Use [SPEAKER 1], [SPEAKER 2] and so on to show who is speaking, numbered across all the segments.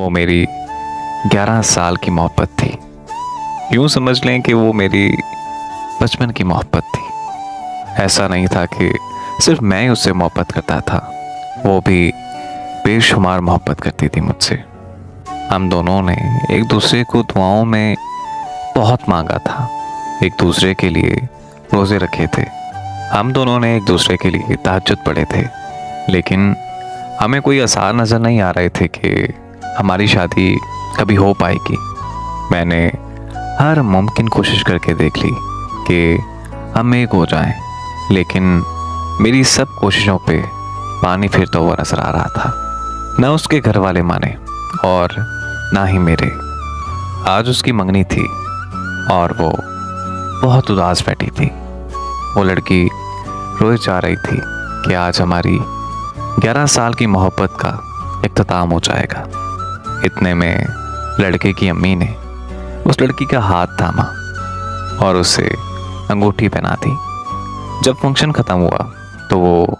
[SPEAKER 1] वो मेरी 11 साल की मोहब्बत थी। यूं समझ लें कि वो मेरी बचपन की मोहब्बत थी। ऐसा नहीं था कि सिर्फ मैं ही उससे मोहब्बत करता था, वो भी बेशुमार मोहब्बत करती थी मुझसे। हम दोनों ने एक दूसरे को दुआओं में बहुत मांगा था, एक दूसरे के लिए रोज़े रखे थे। हम दोनों ने एक दूसरे के लिए तहज्जुद पढ़े थे, लेकिन हमें कोई आसार नज़र नहीं आ रहे थे कि हमारी शादी कभी हो पाएगी। मैंने हर मुमकिन कोशिश करके देख ली कि हम एक हो जाएं, लेकिन मेरी सब कोशिशों पे पानी फिरता हुआ नजर आ रहा था। न उसके घर वाले माने और ना ही मेरे। आज उसकी मंगनी थी और वो बहुत उदास बैठी थी। वो लड़की रोए जा रही थी कि आज हमारी 11 साल की मोहब्बत का इख्तिताम हो जाएगा। इतने में लड़के की अम्मी ने उस लड़की का हाथ थामा और उसे अंगूठी पहना दी। जब फंक्शन ख़त्म हुआ तो वो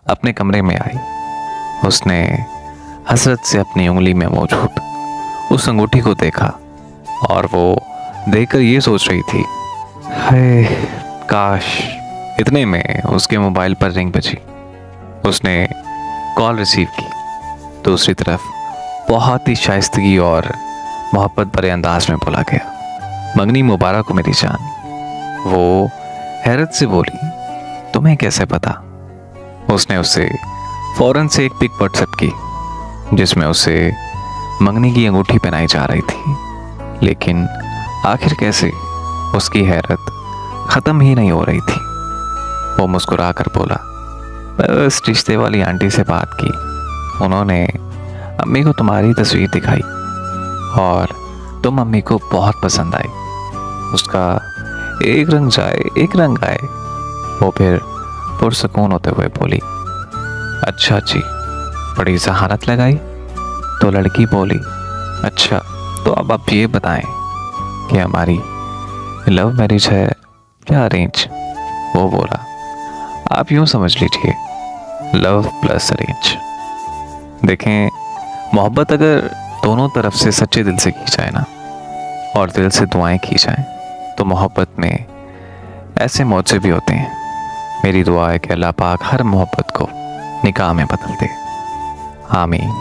[SPEAKER 1] अपने कमरे में आई। उसने हसरत से अपनी उंगली में मौजूद उस अंगूठी को देखा और वो देखकर ये सोच रही थी, हाय काश। इतने में उसके मोबाइल पर रिंग बजी। उसने कॉल रिसीव की। दूसरी तरफ बहुत ही शाइस्तगी और मोहब्बत भरे अंदाज में बोला गया, मंगनी मुबारक हो मेरी जान। वो हैरत से बोली, तुम्हें कैसे पता? उसने उसे फौरन से एक पिक व्हाट्सएप की जिसमें उसे मंगनी की अंगूठी पहनाई जा रही थी, लेकिन आखिर कैसे? उसकी हैरत ख़त्म ही नहीं हो रही थी। वो मुस्कुरा कर बोला, बस रिश्ते वाली आंटी से बात की, उन्होंने अम्मी को तुम्हारी तस्वीर दिखाई और तुम अम्मी को बहुत पसंद आई। उसका एक रंग जाए एक रंग आए। वो फिर पुरसकून होते हुए बोली, अच्छा जी, बड़ी जहानत लगाई। तो लड़की बोली, अच्छा तो अब आप ये बताएं कि हमारी लव मैरिज है या अरेंज? वो बोला, आप यूं समझ लीजिए, लव प्लस अरेंज। देखें, मोहब्बत अगर दोनों तरफ से सच्चे दिल से की जाए ना, और दिल से दुआएं की जाएं, तो मोहब्बत में ऐसे मौजे भी होते हैं। मेरी दुआ है कि अल्लाह पाक हर मोहब्बत को निकाह में बदल दे। आमीन।